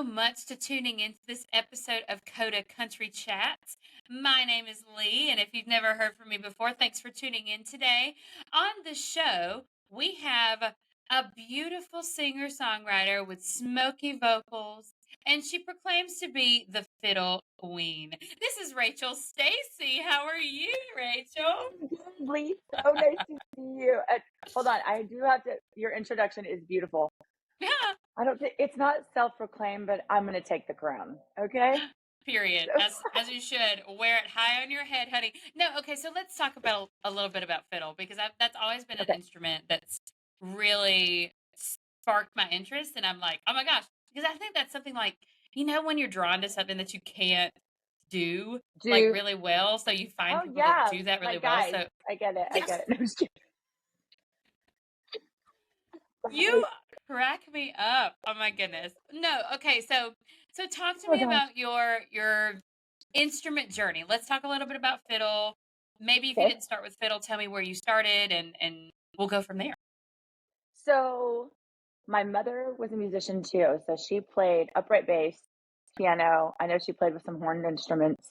so much to tuning into this episode of Coda Country Chats. My name is Leigh, and if you've never heard from me before, thanks for tuning in today. On the show, we have a beautiful singer-songwriter with smoky vocals, and she proclaims to be the fiddle queen. This is Rachel Stacy. How are you, Rachel? Leigh, so nice to see you. Hold on, I do have to. Your introduction is beautiful. Yeah. I don't think it's not self-proclaimed, but I'm going to take the crown. Okay. Period. As you should. Wear it high on your head, honey. No, okay, so let's talk about a little bit about fiddle because that's always been an Okay. instrument that's really sparked my interest, and I'm like, oh my gosh, because I think that's something like, when you're drawn to something that you can't do like really well, so you find Oh people that yeah, do that really like well. guys, So I get it. I yeah, get it. No, I'm just kidding. you crack me up. Oh my goodness. No, okay, so talk to Oh me gosh. about your instrument journey. Let's talk a little bit about fiddle. Maybe if you Okay. didn't start with fiddle, tell me where you started and we'll go from there. So my mother was a musician too, so she played upright bass, piano. I know she played with some horned instruments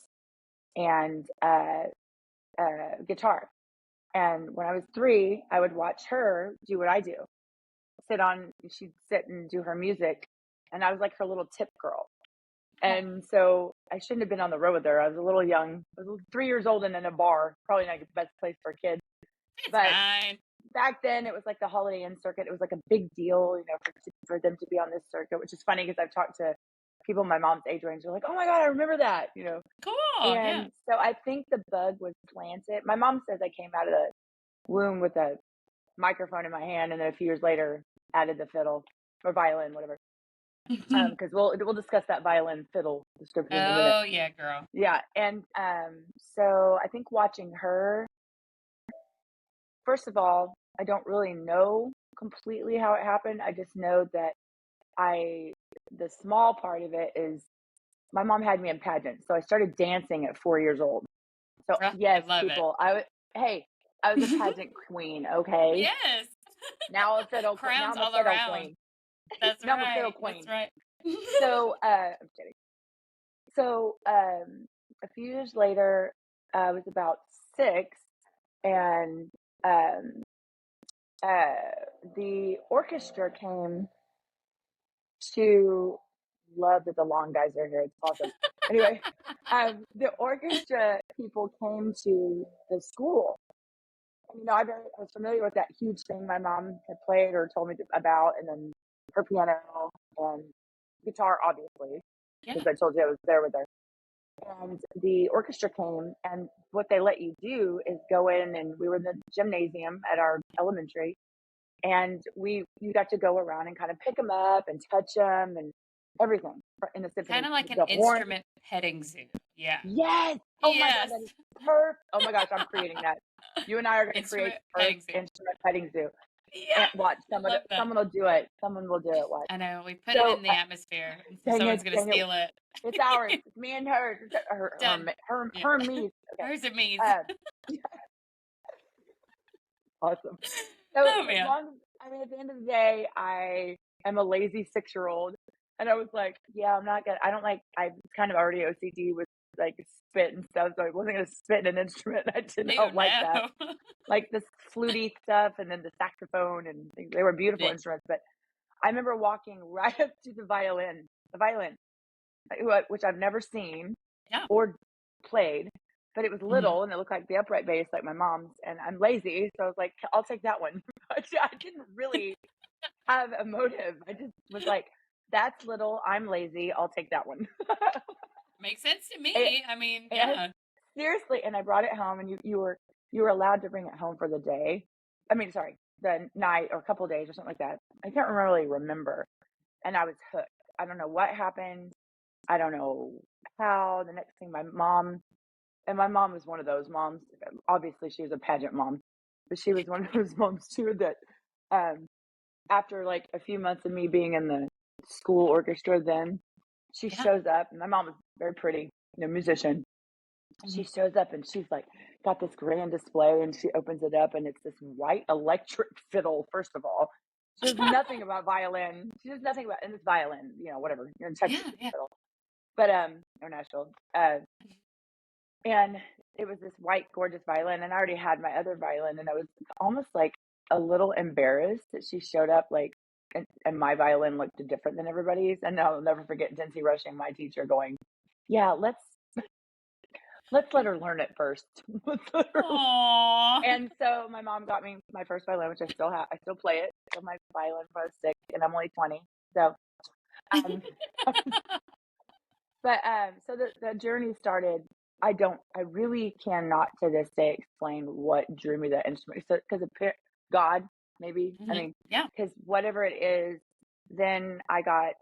and guitar. And when I was 3, I would watch her do what I do. She'd sit and do her music, and I was like her little tip girl. Oh, And so I shouldn't have been on the road with her. I was a little young. I was 3 years old and in a bar, probably not the best place for a kid. it's But fine. back then, it was like the Holiday Inn circuit. It was like a big deal, for them to be on this circuit, which is funny because I've talked to people my mom's age range. They're like, "Oh my God, I remember that." Cool. Yeah. And so I think the bug was planted. My mom says I came out of the womb with a microphone in my hand, and then a few years later added the fiddle or violin, whatever. Because we'll discuss that violin fiddle description in a minute. Oh yeah, girl. Yeah, and so I think watching her, first of all, I don't really know completely how it happened. I just know that the small part of it is my mom had me in pageants, so I started dancing at 4 years old. So I yes, love people, I was a it. pageant queen. Okay, Yes. now a fiddle, now Crowns I'm a all fiddle around. queen. That's Now I'm a fiddle right. That's queen. right. So I'm kidding. So a few years later, I was about 6, and um, the orchestra came to. Love that the long guys are here. It's awesome. Anyway, the orchestra people came to the school. And, I was familiar with that huge thing my mom had played or told me about, and then her piano and guitar, obviously, Yeah. because I told you I was there with her. And the orchestra came, and what they let you do is go in, and we were in the gymnasium at our elementary, and you got to go around and kind of pick them up and touch them and everything in the symphony. Kind of like an The horn, instrument petting zoo. Yeah. yes. Oh my God, Yes. that is perfect. Oh my gosh, I'm creating that. You and I are going to create Instrument Earth petting zoo. Instrument Petting Zoo. Yeah. And watch, I love that. someone will do it. Someone will do it. Watch. I know. We put it So, in the atmosphere, and so dang someone's it, going to dang it. steal it. It's ours. It's me and hers. Done. Yeah. Her and me. Okay. Hers and me's. Awesome. So Oh, man. at the end of the day, I am a lazy 6-year-old, and I was like, yeah, I'm not gonna. I don't like. I was kind of already OCD with like spit and stuff, so I wasn't gonna spit in an instrument. I did not like that, like this fluty stuff, and then the saxophone, and things. They were beautiful Yeah. instruments. But I remember walking right up to the violin, which I've never seen Yeah. or played, but it was little and it looked like the upright bass, like my mom's. And I'm lazy, so I was like, I'll take that one. But I didn't really have a motive. I just was like, that's little. I'm lazy. I'll take that one. Makes sense to me. And, I mean, and yeah. seriously, and I brought it home, and you were allowed to bring it home for the day. I mean, sorry, the night or a couple of days or something like that. I can't really remember. And I was hooked. I don't know what happened. I don't know how. The next thing, my mom was one of those moms. Obviously, she was a pageant mom, but she was one of those moms too that, after like a few months of me being in the school orchestra, then she Yeah. shows up. And my mom was very pretty, musician. She shows up and she's like got this grand display, and she opens it up, and it's this white electric fiddle. First of all, She knows nothing about violin. She knows nothing about, and it's violin, whatever. You're in Texas, Yeah. but or Nashville. And it was this white, gorgeous violin, and I already had my other violin, and I was almost like a little embarrassed that she showed up and my violin looked different than everybody's. And I'll never forget Dincy rushing, my teacher, going, "Yeah, let's let her learn it first." Aww. And so my mom got me my first violin, which I still have. I still play it. So my violin when I was 6, and I'm only 20. So, so the journey started. I really cannot to this day explain what drew me to that instrument. So, because God, maybe. I mean, because whatever it is, then I got,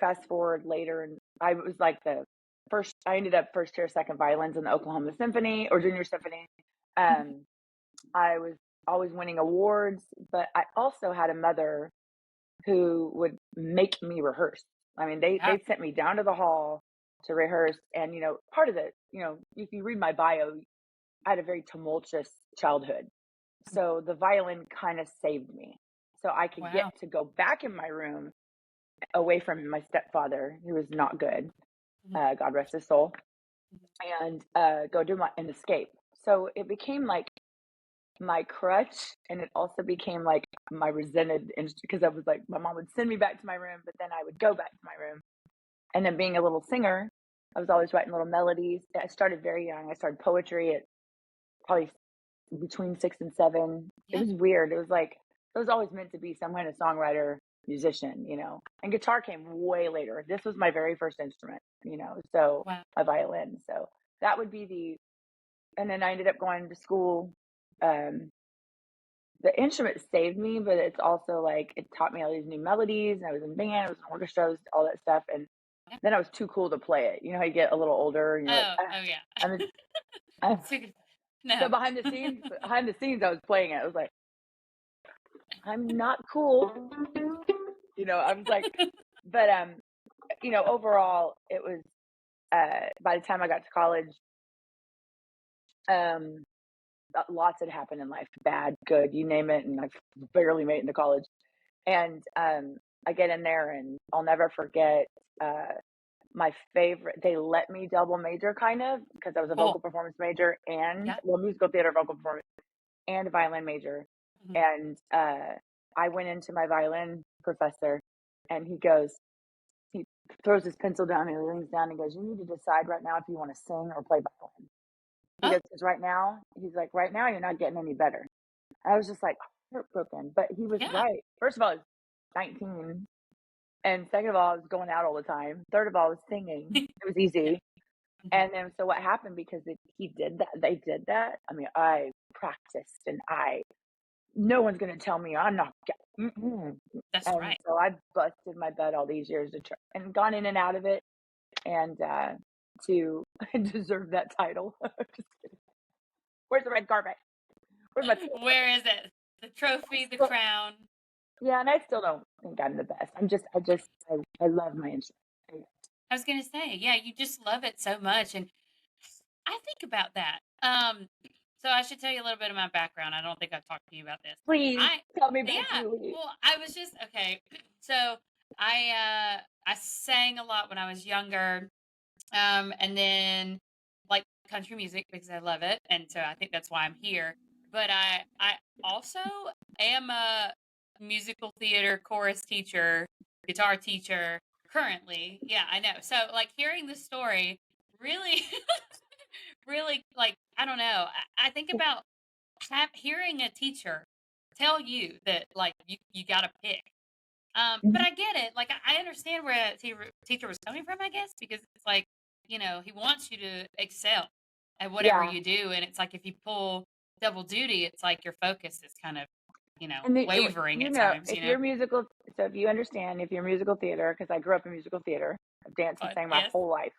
fast forward later, and I was like I ended up first chair, second violins in the Oklahoma Symphony or Junior Symphony. I was always winning awards, but I also had a mother who would make me rehearse. I mean, they sent me down to the hall to rehearse. And, part of it, if you read my bio, I had a very tumultuous childhood. So the violin kind of saved me. So I could get to go back in my room away from my stepfather, who was not good, God rest his soul, and go do an escape. So it became like my crutch, and it also became like my resented, because I was like, my mom would send me back to my room, but then I would go back to my room. And then being a little singer, I was always writing little melodies. I started very young. I started poetry at probably between 6 and 7. It was weird. It was like, I was always meant to be some kind of songwriter, musician, and guitar came way later. This was my very first instrument, so a violin. So that would be and then I ended up going to school. The instrument saved me, but it's also like it taught me all these new melodies. And I was in band, I was in orchestras, all that stuff. And then I was too cool to play it. You know how you get a little older and you're So behind the scenes, I was playing it. I was like, I'm not cool. I was like, but overall, it was. By the time I got to college, lots had happened in life, bad, good, you name it, and I barely made it into college. And I get in there, and I'll never forget my favorite. They let me double major, kind of, because I was a vocal performance major and musical theater vocal performance and a violin major. And I went into my violin professor, and he throws his pencil down and he leans down and goes, "You need to decide right now if you want to sing or play violin." He goes, "Because right now," he's like, "right now you're not getting any better." I was just like heartbroken, but he was right. First of all, I was 19, and second of all, I was going out all the time. Third of all, I was singing. It was easy. And then, so what happened, because they did that. I mean, I practiced, and no one's going to tell me I'm not. That's and right. So I busted my butt all these years to try, and gone in and out of it, and to deserve that title. Just kidding. Where's the red carpet? Where is it? The trophy, the crown. Yeah, and I still don't think I'm the best. I love my instrument. I was gonna say, you just love it so much, and I think about that. So I should tell you a little bit of my background. I don't think I've talked to you about this. Please tell me about you. Well, I was just okay. So I sang a lot when I was younger, and then like country music because I love it, and so I think that's why I'm here. But I also am a musical theater chorus teacher, guitar teacher currently. Yeah, I know. So like hearing the story really really like I don't know. I think about hearing a teacher tell you that like you got to pick. But I get it. Like I understand where a teacher was coming from, I guess, because it's like, he wants you to excel at whatever you do. And it's like, if you pull double duty, it's like your focus is kind of, wavering at times, if you're musical, so if you understand, if you're musical theater, because I grew up in musical theater, I've danced and sang my whole life.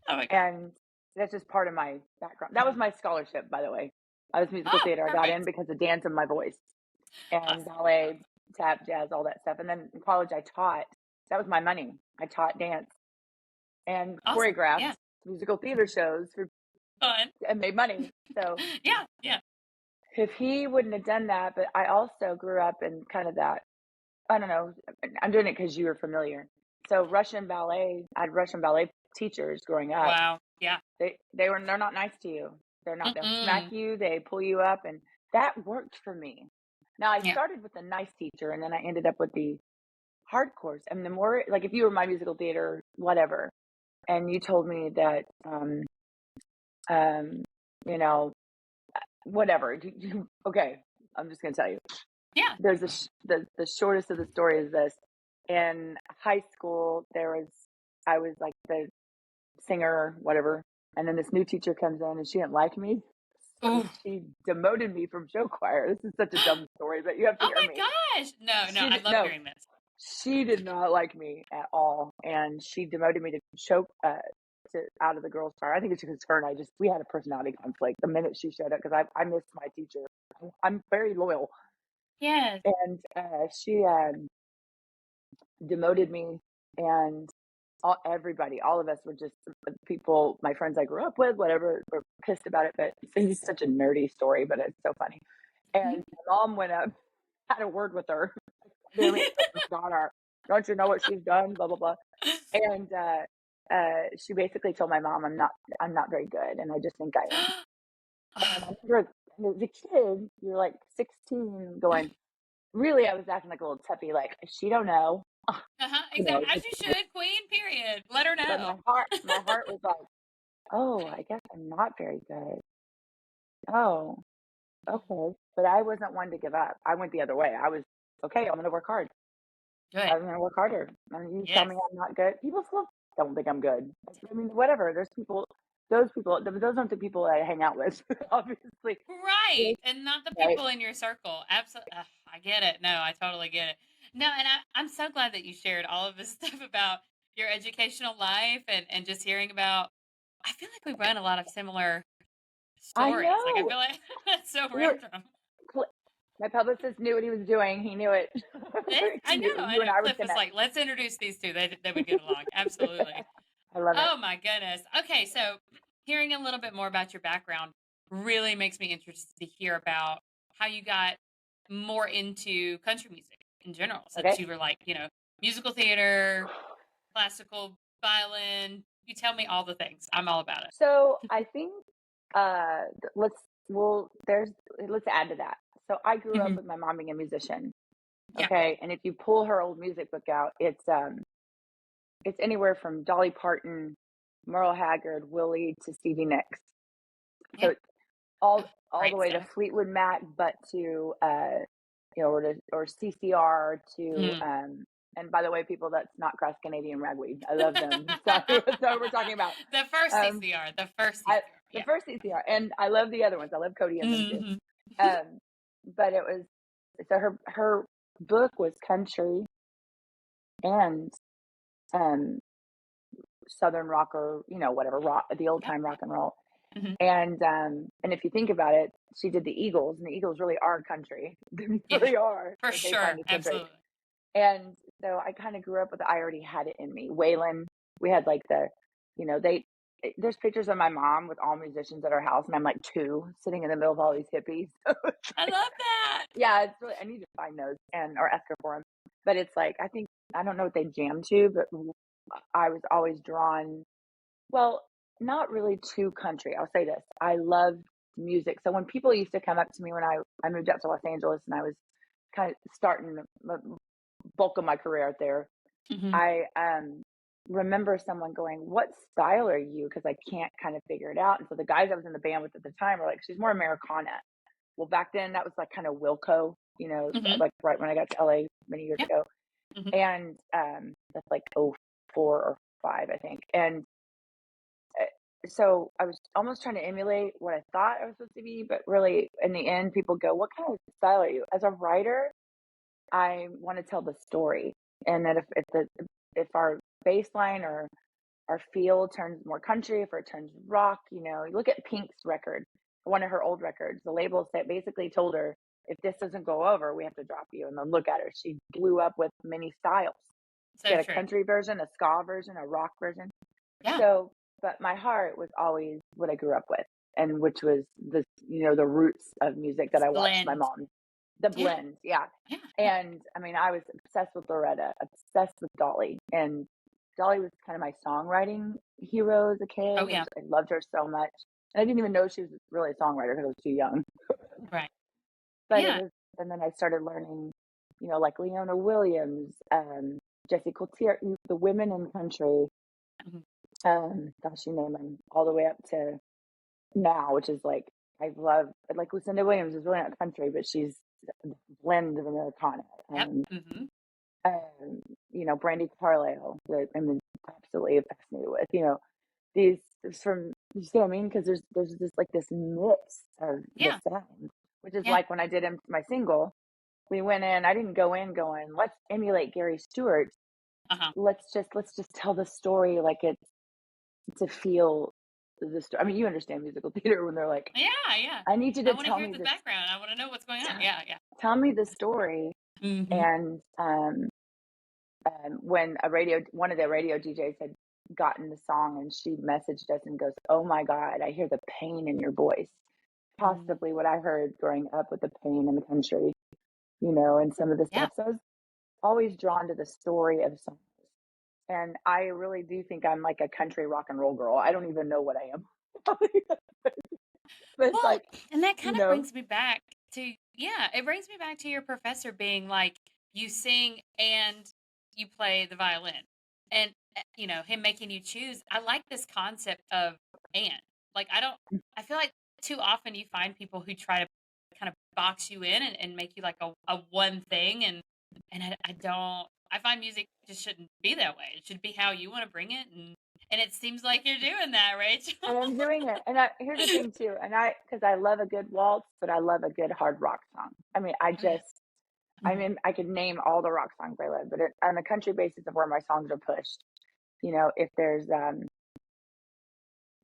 Oh my God. And that's just part of my background. That was my scholarship, by the way. I was musical theater. Perfect. I got in because of dance and my voice, and ballet, tap, jazz, all that stuff. And then in college, I taught. That was my money. I taught dance and choreographed musical theater shows and made money. So yeah. If he wouldn't have done that, but I also grew up in kind of that I don't know. I'm doing it because you were familiar. So Russian ballet, I had Russian ballet teachers growing up. Wow. Yeah. They're not nice to you. They'll smack Mm-mm. you, they pull you up, and that worked for me. Now I Yeah. started with a nice teacher and then I ended up with the hardcores. I mean, the more like if you were my musical theater, whatever, and you told me that um you know, whatever. Okay, I'm just gonna tell you. Yeah. There's the shortest of the story is this. In high school, I was like the singer, whatever, and then this new teacher comes in and she didn't like me, so Ooh. she demoted me from show choir. This is such a dumb story, but you have to Oh hear my me. gosh. No, no, I love No, hearing this. she did not like me at all, and she demoted me to show out of the girls' choir. I think it's because her and I just we had a personality conflict the minute she showed up because I missed my teacher. I'm very loyal, Yes. and she demoted me, and everybody, all of us were just people, my friends I grew up with, whatever, were pissed about it. But it's such a nerdy story, but it's so funny. And Mhm. my mom went up, had a word with her. Really, daughter, don't you know what she's done? Blah blah blah. And she basically told my mom, I'm not very good, and I just think I am. And I remember as a kid, you're like 16, going, really, I was acting like a little tuppy, like she don't know, Uh-huh. you Exactly. know. As you should, queen, period. Let her But know. my heart was like, oh, I guess I'm not very good. Oh, okay. But I wasn't one to give up. I went the other way. I was okay. I'm gonna work hard. Good. I'm gonna work harder. And you tell me Yes. I'm not good. People still don't think I'm good. I mean, whatever. There's people. Those people. Those aren't the people I hang out with. Obviously. Right. Yes, And not the right. people in your circle. Absolutely. I get it. No, I totally get it. No, and I'm so glad that you shared all of this stuff about your educational life and just hearing about. I feel like we run a lot of similar I stories. Like, I know. feel like that's so We were. random. My publicist knew what he was doing. He knew it. I He know, knew I you and know. I would Cliff was connect. like, "Let's introduce these two. They would get along." Absolutely. I love it. Oh my goodness. Okay, so hearing a little bit more about your background really makes me interested to hear about how you got more into country music in general, since Okay. you were like, musical theater, classical violin. You tell me all the things. I'm all about it. So I think let's there's let's add to that. So I grew up Hmm. with my mom being a musician. Yeah. Okay, and if you pull her old music book out, it's anywhere from Dolly Parton, Merle Haggard, Willie to Stevie Nicks. So Yeah. it's Oh, all the great way to stuff. Fleetwood Mac, but to or CCR to Mm. and by the way, people, that's not cross Canadian ragweed. I love them. Sorry, that's what we're talking about. The first Um, CCR. The first I CCR. the Yeah. first CCR, and I love the other ones. I love Cody and them too. Hmm. Um, but it was so her book was country and um southern rock, or whatever rock, the old Yep. time rock Yep. and roll. Hmm. And if you think about it, she did the Eagles, and the Eagles really are country. They Yeah. really are For what they find sure. as country. Absolutely. And so I kind of grew up with I already had it in me. Waylon, we had like they there's pictures of my mom with all musicians at her house, and I'm like two sitting in the middle of all these hippies. It's I like, love that. yeah, it's really, I need to find those and or ask her for them. But it's like I think I don't know what they jam to, but I was always drawn. Well, not really to country. I'll say this: I love music. So when people used to come up to me when I moved out to Los Angeles and I was kind of starting the bulk of my career out there, Hmm. I remember someone going, "What style are you?" Because I can't kind of figure it out. And so the guys I was in the band with at the time were like, "She's more Americana." Well, back then that was like kind of Wilco, Hmm. like right when I got to LA many years Yep. ago, Hmm. and that's like oh 04 or 05, I think. And so I was almost trying to emulate what I thought I was supposed to be, but really in the end, people go, "What kind of style are you?" As a writer, I want to tell the story, and that if our bass line or our feel turns more country, if it turns rock, you look at Pink's record, one of her old records. The label said basically told her, if this doesn't go over, we have to drop you. And then look at her; she blew up with many styles. She So had a true. country version, a ska version, a rock version. Yeah. So, but my heart was always what I grew up with, and which was the roots of music that I watched my Blend. mom. The Yeah. blend, yeah. Yeah. Yeah. And I mean, I was obsessed with Loretta, obsessed with Dolly, and Dolly was kind of my songwriting hero as a kid. Oh, yeah. I loved her so much, and I didn't even know she was really a songwriter because I was too young. Right. But it Yeah. was, and then I started learning, like Leona Williams, Jessie Coulter, the women in country. Mhm. Gosh, you name them, all the way up to now, which is like I love. Like Lucinda Williams is really not country, but she's a blend of Americana. Yep. Mhm. Um, Brandy Carlisle, that I'm absolutely fascinated with. These from you see what I mean? Because there's just like this mix of the Yeah. sound, which is Yeah. like when I did my single, we went in. I didn't go in going, let's emulate Gary Stewart. Uh-huh. Let's just tell the story like it's to feel the story. I mean, you understand musical theater when they're like, Yeah, yeah. I need you I to wanna tell hear me the this, background. I wanna know what's going on. Yeah, yeah. tell me the story. Mhm. And when one of the radio DJs had gotten the song, and she messaged us and goes, "Oh my God, I hear the pain in your voice." Mm. Possibly what I heard growing up with the pain in the country, and some of the Yeah. stuff. So I was always drawn to the story of songs. And I really do think I'm like a country rock and roll girl. I don't even know what I am. But it's Well, like, and that you kind of know, brings me back to yeah, it brings me back to your professor being like, you sing and you play the violin. And him making you choose. I like this concept of and. Like I feel like too often you find people who try to kind of box you in and make you like a one thing and I don't I find music just shouldn't be that way. It should be how you want to bring it and it seems like you're doing that, Rachel. and I'm doing it. And here's the thing too. Because I love a good waltz, but I love a good hard rock song. I mean, Oh yeah. Mhm. I could name all the rock songs I love, but on the country basis of where my songs are pushed, if there's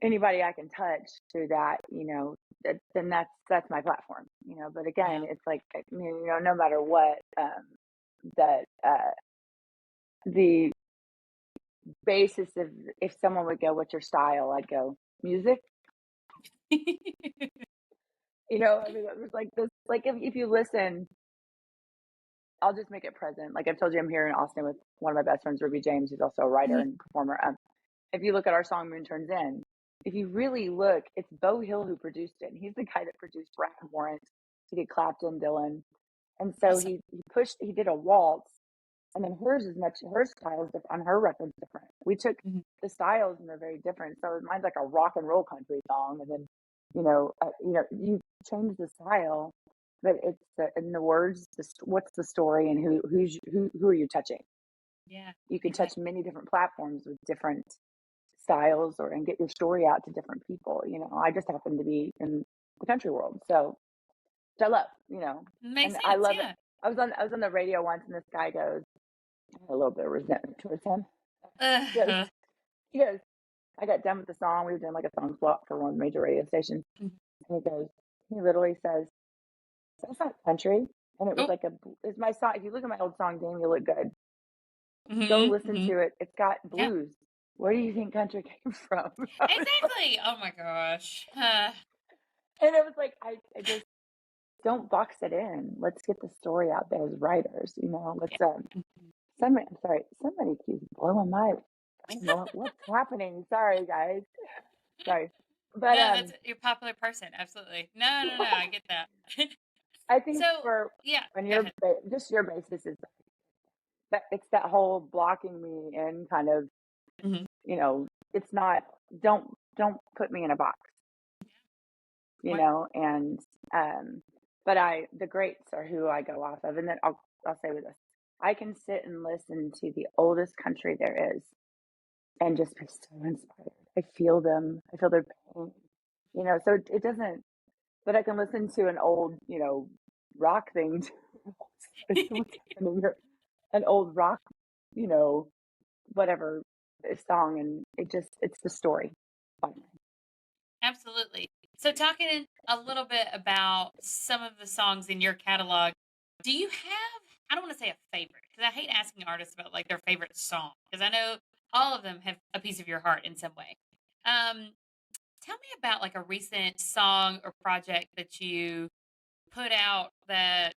anybody I can touch through that, then that's my platform, But again, Yeah. it's like, no matter what, that the basis of, if someone would go, "What's your style?" I'd go, "Music." I mean, it was like this. Like if you listen, I'll just make it present. Like I've told you, I'm here in Austin with one of my best friends, Ruby James, who's also a writer Mhm. and performer. If you look at our song "Moon Turns In," if you really look, it's Beau Hill who produced it. And he's the guy that produced Rat and Warrant. He did Clapton, Dylan, and so Awesome. he did a waltz, and then her style is different on her record's different. We took Mhm. the styles and they're very different. So mine's like a rock and roll country song, and then you change the style, but it's in the words. What's the story, and who are you touching? Yeah, You can touch exactly. many different platforms with different styles, and get your story out to different people. I just happen to be in the country world, so which I love. Makes And I sense, love it. yeah. I was on the radio once, and this guy goes, I had a little bit of resentment towards him. He goes, Uh-huh. he goes, I got done with the song. We were doing like a song swap for one major radio station. Mhm. And he literally says, "That's not country." And it was Oh, like it's my song. If you look at my old song, Damn You Look Good, go mhm, listen mhm. to it. It's got Yeah, blues. Where do you think country came from? exactly. Oh my gosh. And it was like, I just don't box it in. Let's get the story out there as writers, Yeah. let's, Mhm. I'm sorry, somebody keeps blowing my, I don't know what's happening. Sorry, guys. Sorry. But, No, that's you're a popular person, absolutely. No, no, no, I get that. I think So, for yeah, when go your ahead. just your basis is that it's that whole blocking me in kind of, Mhm. it's not, don't put me in a box, What and, but the greats are who I go off of. And then I'll say with this, I can sit and listen to the oldest country there is and just be so inspired. I feel them. I feel their pain, so it doesn't, but I can listen to an old, rock thing. What's happening here? An old rock, you know, whatever song, and it's the story. Absolutely. So talking a little bit about some of the songs in your catalog, do you have I don't want to say a favorite because I hate asking artists about like their favorite song because I know all of them have a piece of your heart in some way. Um, Tell me about like a recent song or project that you put out that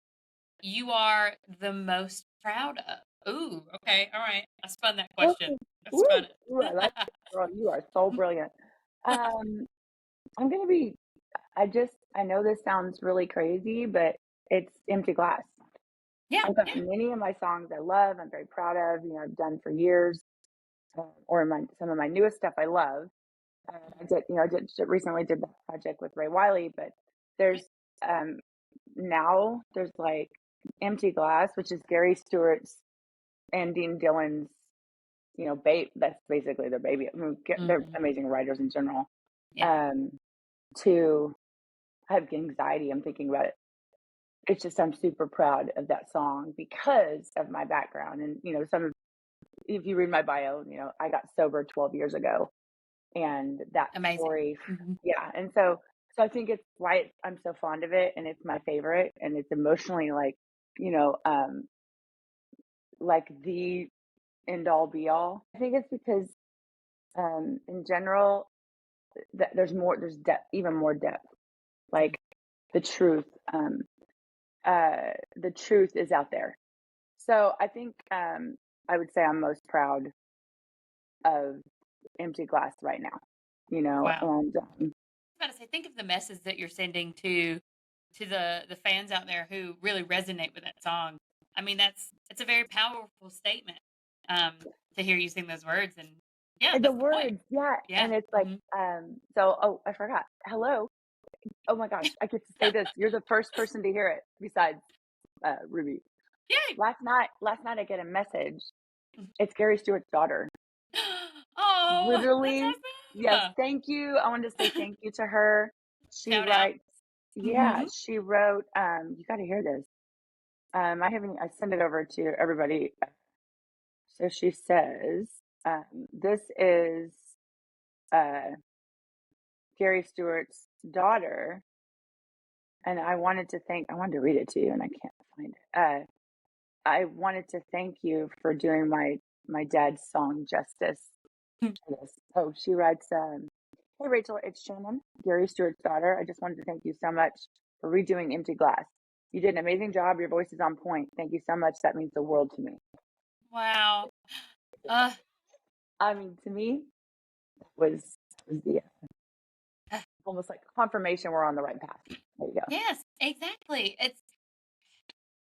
you are the most proud of? Ooh, okay, all right. I spun that Woo, question. I spun woo, ooh, I like it. it, girl. You are so brilliant. Um, I'm gonna be. I know this sounds really crazy, but it's Empty Glass. Yeah, I've got yeah, many of my songs I love. I'm very proud of. I've done for years, or some of my newest stuff I love. Recently did that project with Ray Wylie, but right. there's um now there's like Empty Glass, which is Gary Stewart's and Dean Dillon's, that's basically their baby. I mean, they're Mhm. amazing writers in general. Yeah, Um, to I have anxiety. I'm thinking about it. It's just I'm super proud of that song because of my background, and if you read my bio, I got sober 12 years ago, and that amazing. story, Mhm. yeah. And so I think it's why I'm so fond of it, and it's my favorite, and it's emotionally you know, um, like the end all be all. I think it's because in general, there's depth, even more depth. Mm. Like the truth, the truth is out there. So I think I would say I'm most proud of Empty Glass right now. Wow. And I was about to say, think of the message that you're sending to the fans out there who really resonate with that song. I mean, it's a very powerful statement um, to hear you sing those words, and yeah, the that's the point. words, yeah, Yeah. and it's like Hmm. oh, I forgot. Hello. Oh my gosh, I get to say this. You're the first person to hear it besides Ruby. Yay! Last night I get a message. It's Gary Stewart's daughter. Oh, that's Literally, yes, awesome! thank you. I wanted to say thank you to her. She Shout out. writes, yeah, Hmm. she wrote, you got to hear this. I sent it over to everybody. So she says, this is uh, Gary Stewart's daughter. And I wanted to read it to you and I can't find it. I wanted to thank you for doing my dad's song justice. Yes. Oh, she writes, hey Rachel, it's Shannon, Gary Stewart's daughter. I just wanted to thank you so much for redoing Empty Glass. You did an amazing job. Your voice is on point. Thank you so much. That means the world to me. Wow. Uh, I mean, to me, was the uh, almost like confirmation we're on the right path. There you go. yes, exactly.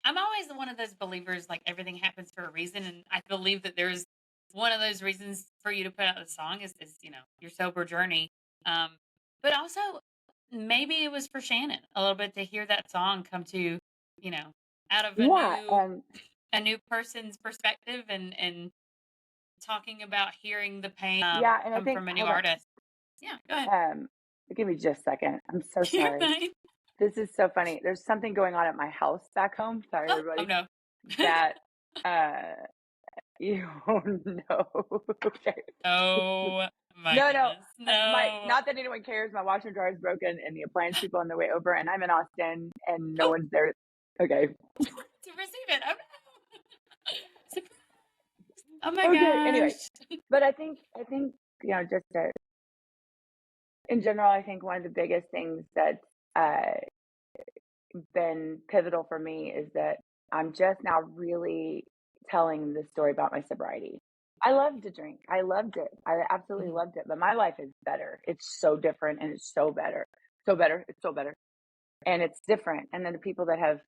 I'm always one of those believers, like everything happens for a reason, and I believe that there's one of those reasons for you to put out the song is your sober journey. Um, but also maybe it was for Shannon a little bit to hear that song come to you know out of Yeah, and a new person's perspective and talking about hearing the pain yeah, and I come think from a new hold on. artist. Yeah, go ahead. Give me just a second. I'm so You're sorry. fine. This is so funny. There's something going on at my house back home. Sorry, Oh everybody. no. That uh you know. Okay. Oh my No, no. goodness. My No. not that anyone cares. My washer and dryer is broken, and the appliance people on their way over, and I'm in Austin, and no Oh, one's there. Okay. to receive it. Oh no. Surprise. Oh my Okay. Anyway, gosh. but I think just in general, I think one of the biggest things that's uh, been pivotal for me is that I'm just now really telling the story about my sobriety. I loved to drink. I loved it. I absolutely Mhm. loved it. But my life is better. It's so different and it's so better. So better. It's so better. And it's different. And then the people that have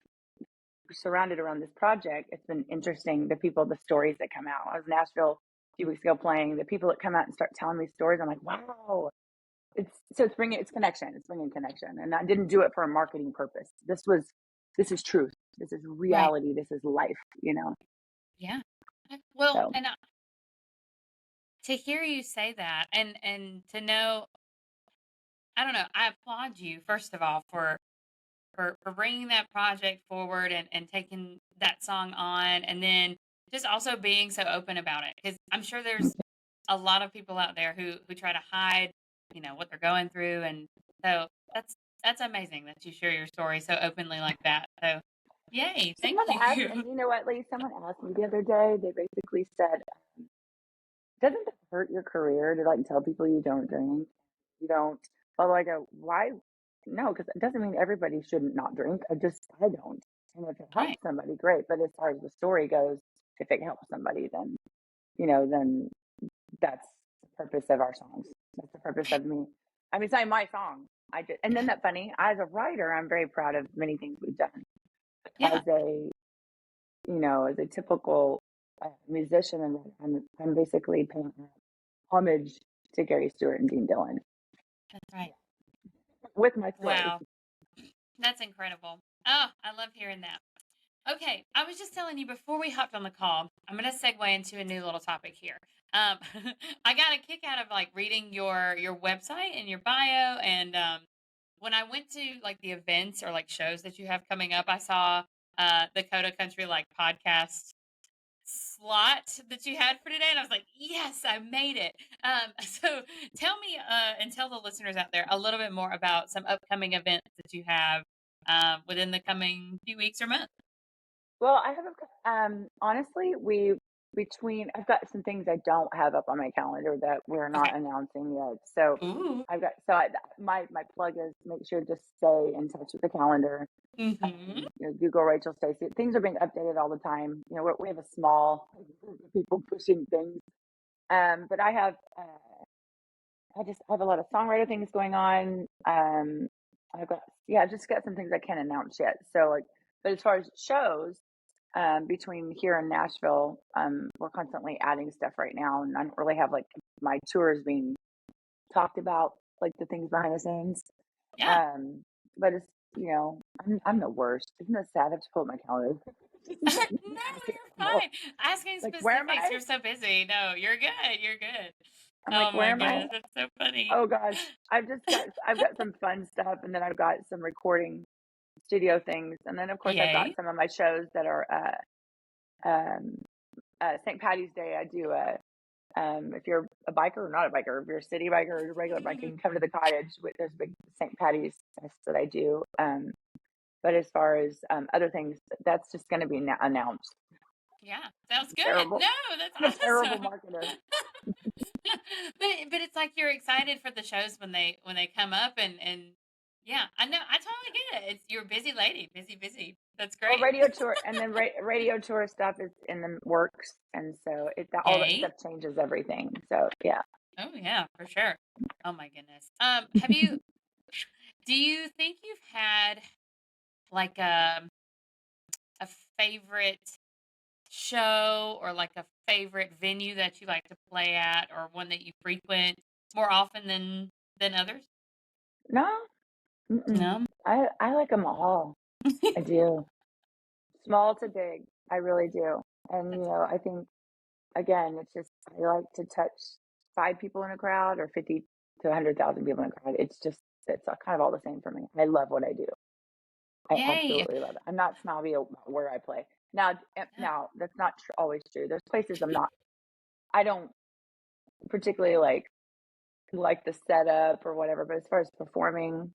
surrounded around this project, it's been interesting. The stories that come out. I was in Nashville a few weeks ago playing. The people that come out and start telling me stories, I'm like, wow. It's connection. It's bringing connection. And I didn't do it for a marketing purpose. This is truth. This is Right. reality. This is life. Yeah. Well, So and to hear you say that and to know, I don't know, I applaud you first of all for bringing that project forward and taking that song on and then just also being so open about it because I'm sure there's a lot of people out there who try to hide what they're going through and so that's amazing that you share your story so openly like that so yay thank someone asked, you. and you know what, Leigh? Someone asked me the other day. They basically said, "Doesn't it hurt your career to like tell people you don't drink? You don't." Well, I go, "Why? No, because it doesn't mean everybody shouldn't not drink. I don't." And if it Right. helps somebody, great. But as far as the story goes, if it helps somebody, then, then that's the purpose of our songs. That's the purpose of me. I mean, it's not my song. And then that funny, as a writer, I'm very proud of many things we've done. Yeah. As a typical musician, and I'm basically paying homage to Gary Stewart and Dean Dillon That's right. with my story. Wow. That's incredible. Oh, I love hearing that. Okay, I was just telling you before we hopped on the call, I'm going to segue into a new little topic here. Um, I got a kick out of like reading your website and your bio, and when I went to like the events or like shows that you have coming up, I saw the Coda Country like podcast slot that you had for today, and I was like, yes, I made it. So tell me and tell the listeners out there a little bit more about some upcoming events that you have within the coming few weeks or months. Well, I have honestly, I've got some things I don't have up on my calendar that we're Okay. not announcing yet. So Ooh. my plug is make sure to stay in touch with the calendar. Mm-hmm. Google Rachel Stacy. Things are being updated all the time. We have a small group of people pushing things. But I have a lot of songwriter things going on. I've just got some things I can't announce yet. So but as far as shows, between here and Nashville, we're constantly adding stuff right now, and I don't really have like my tours being talked about, like the things behind the scenes. Yeah. But it's I'm the worst. Isn't that sad? I have to pull up my calendar. No, you're fine. Asking Like, where am specifics. I? You're so busy. No, you're good. You're good. I'm Oh like, where my am I? goodness, that's so funny. Oh gosh, I've got some fun stuff, and then I've got some recording studio things, and then of course I've got Yay. some of my shows that are St. Patty's Day. I do if you're a biker or not a biker, if you're a city biker or a regular biker, you can come to the cottage. There's a big St. Patty's fest that I do. But as far as other things, that's just going to be announced. Yeah, sounds good. Terrible. No, I'm a that's terrible awesome. marketer. But it's like you're excited for the shows when they come up, and yeah, I know, I totally get it. It's you're a busy lady, busy. That's Well, great. radio tour, and then radio tour stuff is in the works, and so all that Yay. stuff changes everything. So yeah. Oh yeah, for sure. Oh my goodness. Do you think you've had like a favorite show or like a favorite venue that you like to play at, or one that you frequent more often than others? No, No. I like them all. I do. Small to big, I really do. And That's I think again, it's just I like to touch 5 people in a crowd or 50 to 100,000 people in a crowd. It's kind of all the same for me. I love what I do. I yay. absolutely love it. I'm not snobby about where I play. Now, Yeah. that's not always true. There's places I don't particularly like the setup or whatever. But as far as performing,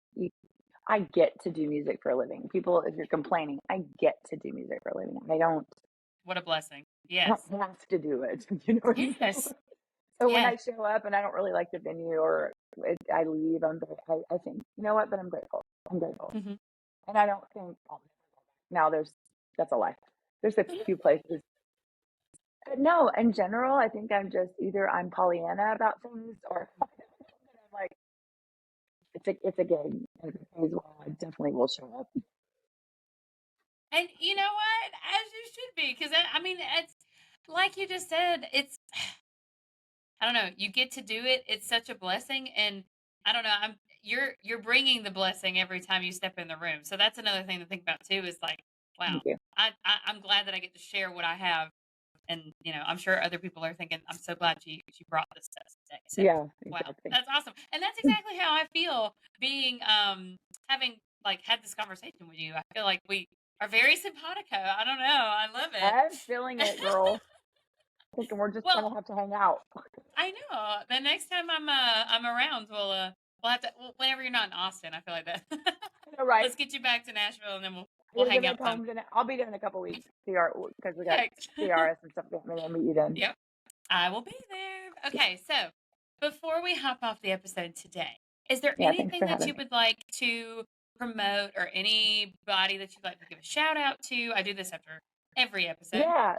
I get to do music for a living. People, if you're complaining, I get to do music for a living. What a blessing. I Yes. don't have to do it. You know what I mean? Yes. So when Yes. I show up and I don't really like the venue or I leave, I think, you know what? But I'm grateful. I'm grateful. Hmm. And I don't think, now that's a lie. There's a few places. No, in general, I think either I'm Pollyanna about things or I'm like, it's a gig. And if it pays well, I definitely will show up. And you know what? As you should be, because I mean, it's like you just said. It's I don't know. You get to do it. It's such a blessing, and I don't know. You're bringing the blessing every time you step in the room. So that's another thing to think about too. Is like, wow, Thank you. I'm glad that I get to share what I have, and I'm sure other people are thinking, I'm so glad you brought this to us today. So Yeah, wow, exactly. that's awesome, and that's exactly how I feel being having like had this conversation with you. I feel like we are very simpatico. I don't know. I love I'm feeling it. it, girl. Thinking we're just gonna Well, have to hang out. I know. The next time I'm around, we'll have to whenever you're not in Austin. I feel like that. Right. Let's get you back to Nashville, and then I we'll gotta get hang back out some. home. I'll be there in a couple weeks. Because we got Perfect. CRS and stuff. Maybe I'll meet you then. Yep, I will be there. Okay, so before we hop off the episode today, is there Yeah, thanks anything for that having you me. would like to promote or anybody that you'd like to give a shout out to? I do this after every episode. Yeah,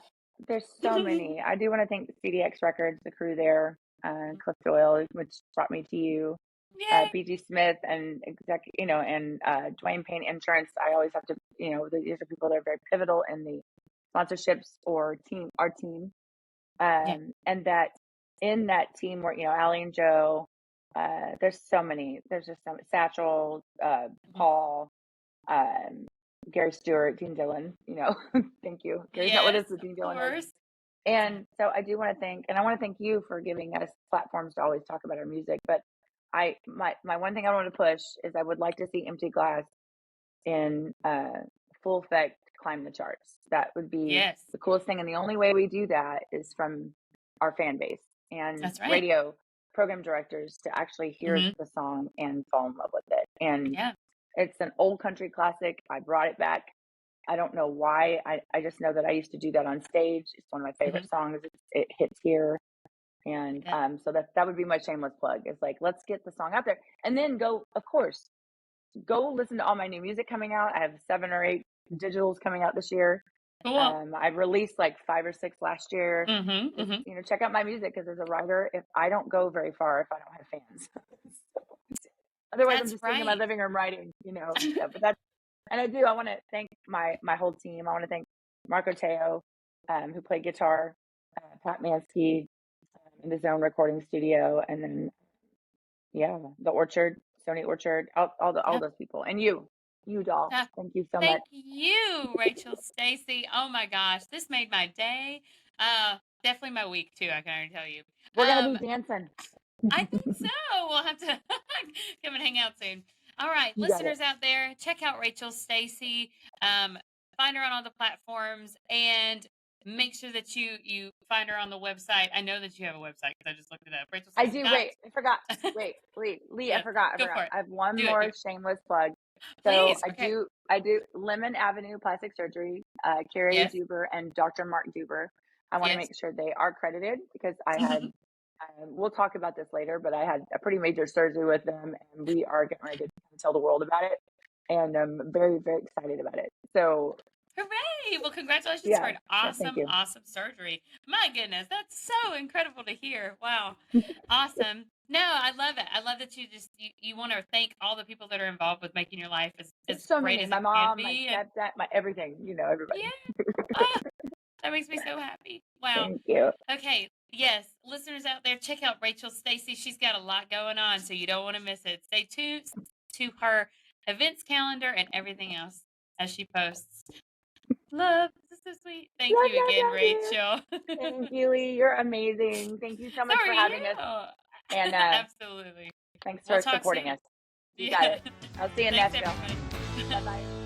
there's so many. I do want to thank CDX Records, the crew there, Cliff Doyle, which brought me to you, Yay. BG Smith, and and Dwayne Payne Insurance. I always have to, these are people that are very pivotal in the sponsorships or our team, and that in that team where Allie and Joe, there's so many. There's just so Satchel, Paul, Gary Stewart, Dean Dillon, thank you. Gary's not with us, but Dean Dillon is. And so I do want to thank you for giving us platforms to always talk about our music. But my one thing I want to push is I would like to see Empty Glass in full effect climb the charts. That would be the coolest thing. And the only way we do that is from our fan base and radio program directors to actually hear the song and fall in love with it. And it's an old country classic. I brought it back. I don't know why. I just know that I used to do that on stage. It's one of my favorite songs. It hits here. And so that would be my shameless plug. It's like, let's get the song out there. And then go listen to all my new music coming out. I have 7 or 8 digitals coming out this year. Cool. I've released like 5 or 6 last year. Check out my music, because as a writer, if I don't go very far if I don't have fans. Otherwise, I'm just sitting in my living room writing, but I want to thank my whole team. I want to thank Marco Teo, who played guitar, Pat Mansky in his own recording studio, and then the Orchard, Sony Orchard, all those people, and you doll. Thank you so much. Thank you, Rachel Stacy. Oh my gosh, this made my day. Definitely my week too. I can already tell you. We're gonna be dancing. I think so. We'll have to come and hang out soon. All right, listeners out there, check out Rachel Stacy. Find her on all the platforms, and make sure that you find her on the website. I know that you have a website because I just looked it up. Rachel Stacy. I do. Wait, I forgot. Leigh, I forgot. I have one more shameless plug. So please, I do Lemon Avenue Plastic Surgery, Carrie Duber and Dr. Mark Duber. I want to make sure they are credited, because I had, we'll talk about this later, but I had a pretty major surgery with them, and we are getting ready to tell the world about it. And I'm very, very excited about it. So hooray! Well, congratulations for an awesome surgery. My goodness, that's so incredible to hear. Wow. Awesome. No, I love it. I love that you want to thank all the people that are involved with making your life as so great many. as my it mom, can be. My stepdad, my everything, everybody. That makes me so happy. Wow. Thank you. Okay. Yes. Listeners out there, check out Rachel Stacy. She's got a lot going on, so you don't want to miss it. Stay tuned to her events calendar and everything else as she posts. Love. This is so sweet. Thank you again, Rachel. Thank you, Leigh. You're amazing. Thank you so much for having us. And absolutely. Thanks for supporting us. You got it. I'll see you in Nashville. Bye-bye.